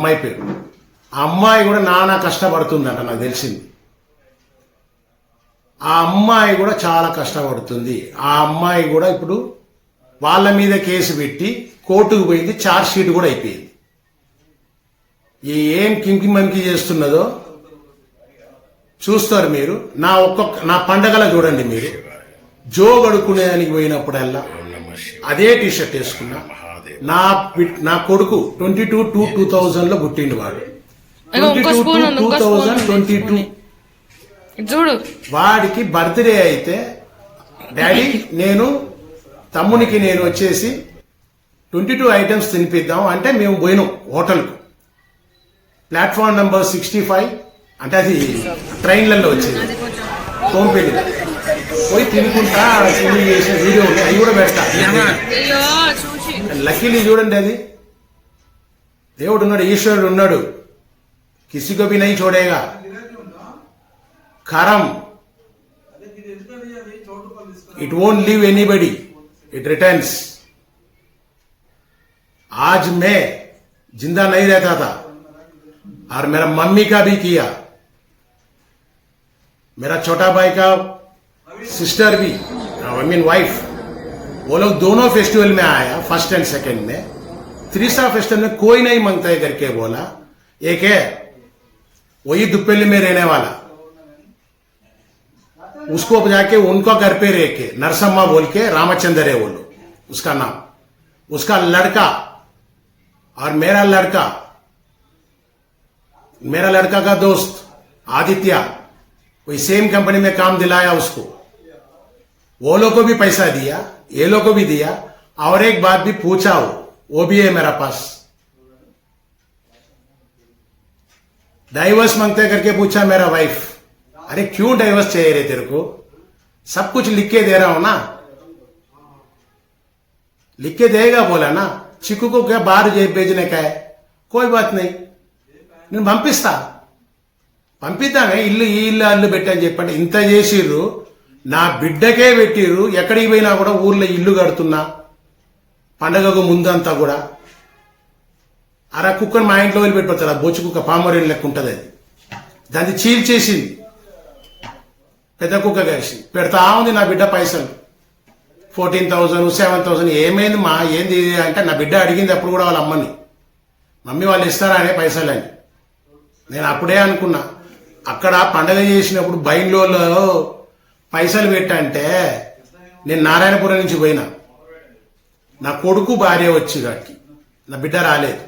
అమ్మాయి పేరు. ఆ అమ్మాయి కూడా నానా కష్టపడుతుందంట, నాకు తెలిసింది. ఆ అమ్మాయి కూడా చాలా కష్టపడుతుంది. ఆ అమ్మాయి కూడా ఇప్పుడు వాళ్ళ మీద కేసు పెట్టి కోర్టుకు పోయింది, ఛార్జ్ షీట్ కూడా అయిపోయింది. ఏం కింకి మంకి చేస్తున్నదో చూస్తారు మీరు. నా పండగల చూడండి మీరు, జో గడుకునేదానికి పోయినప్పుడల్లా అదే టీషర్ట్ వేసుకున్నా. నా కొడుకు 22/2/2000 పుట్టిండు వాడు. 22/2/2022 చూడు. వాడికి బర్త్డే అయితే డాడీ నేను తమ్మునికి నేను వచ్చేసి 22 ఐటమ్స్ తినిపిద్దాం అంటే మేము పోయినాం హోటల్కు. ప్లాట్ఫామ్ నెంబర్ 65 అంటే అది ట్రైన్లలో వచ్చేది, కోంపల్లి పోయి తినుకుంటా తిని చేసిన వీడియో ఉంది, అవి కూడా పెడతా. లక్కీలీ చూడండి, అది దేవుడు ఉన్నాడు, ఈశ్వరుడు ఉన్నాడు. కిసికో భీ నహీ చోడేగా. కరం it won't leave anybody, it returns. आज मैं जिंदा नहीं रहता था और मेरा मम्मी का भी किया, मेरा छोटा भाई का सिस्टर भी, आई मीन वाइफ, वो लोग दोनों फेस्टिवल में आया, फर्स्ट एंड सेकंड में. तीसरा फेस्टिवल में कोई नहीं मांगता है करके बोला. एक है वही दुप्पल्ली में रहने वाला, उसको जाके उनका घर पे रह के नरसम्मा बोल के रामचंद्र है वो लोग, उसका नाम. उसका लड़का और मेरा लड़का का दोस्त आदित्य, वही सेम कंपनी में काम दिलाया उसको. वो लोग को भी पैसा दिया, ये लोग को भी दिया. और एक बात भी पूछा, वो भी है मेरा पास. डाइवर्स मांगते करके पूछा मेरा वाइफ. अरे क्यों डाइवर्स चाहिए रे तेरे को, सब कुछ लिख के दे रहा हूं ना. लिख के देगा बोला ना. चिक्कू को क्या बाहर भेजने का है, कोई बात नहीं, నేను పంపిద్దామే. ఇల్లు ఈ ఇల్లు అల్లు పెట్టని చెప్పండి. ఇంత చేసిర్రు, నా బిడ్డకే పెట్టిర్రు. ఎక్కడికి పోయినా కూడా ఊర్లో ఇల్లు కడుతున్నా పండగకు ముందంతా కూడా. అరా కుక్కను మా ఇంట్లో వదిలిపెట్టిపోతారు, ఆ బొచ్చు కుక్క పామరేని లెక్క ఉంటుంది. అది దాన్ని చీల్చేసింది, పెద్ద కుక్క కలిసి పెడతా ఉంది. నా బిడ్డ పైసలు 14,000 7,000 ఏమైంది మా ఏంది అంటే, నా బిడ్డ అడిగింది అప్పుడు కూడా వాళ్ళ అమ్మని, మమ్మీ వాళ్ళు ఇస్తారా అనే పైసలని. నేను అప్పుడే అనుకున్నా, అక్కడ పండగ చేసినప్పుడు బైండ్లో పైసలు పెట్టంటే నేను నారాయణపురం నుంచి పోయినా. నా కొడుకు భార్య వచ్చి వాటికి, నా బిడ్డ రాలేదు.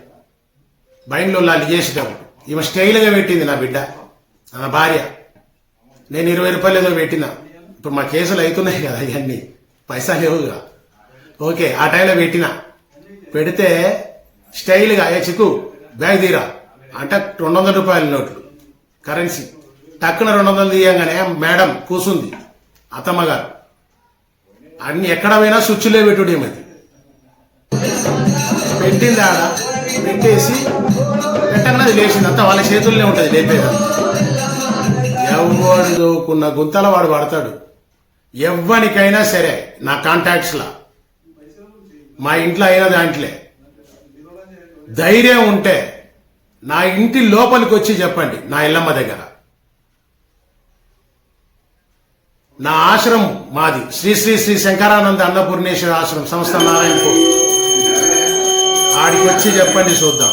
బైండ్లో వాళ్ళు చేసేటప్పుడు ఈమె స్టైల్గా పెట్టింది నా బిడ్డ, నా భార్య. నేను 20 రూపాయలు ఏదో పెట్టినా. ఇప్పుడు మా కేసులు అవుతున్నాయి కదా, ఇవన్నీ పైసా లేవుగా. ఓకే, ఆ టైంలో పెడితే స్టైల్గా ఏ చిక్కు బ్యాగ్ తీరా అంటే 200 రూపాయల నోట్లు కరెన్సీ. టక్కున 200 తీయంగానే మేడం కూసుంది, అత్తమ్మ గారు. అన్ని ఎక్కడ పోయినా స్విచ్లే పెట్టుడు. ఏమది పెట్టింది ఆడ, పెట్టేసి పెట్టగానే అది లేచింది. అంతా వాళ్ళ చేతుల్లోనే ఉంటుంది లేపేదంతా. ఎవడు చదువుకున్న గుంతల వాడు పడతాడు. ఎవ్వనికైనా సరే నా కాంటాక్ట్స్లా, మా ఇంట్లో అయినా దాంట్లే ధైర్యం ఉంటే నా ఇంటి లోపలికి వచ్చి చెప్పండి. నా ఇల్లమ్మ దగ్గర నా ఆశ్రమం మాది, శ్రీ శ్రీ శ్రీ శంకరానంద అన్నపూర్ణేశ్వర ఆశ్రమం, సంస్థ నారాయణపూర్. ఆడికి వచ్చి చెప్పండి, చూద్దాం.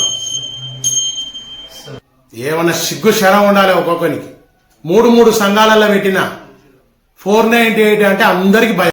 ఏమన్నా సిగ్గు శరం ఉండాలి ఒక్కొక్కరికి. 3 సంఘాలలో పెట్టిన 498 అంటే అందరికి భయం.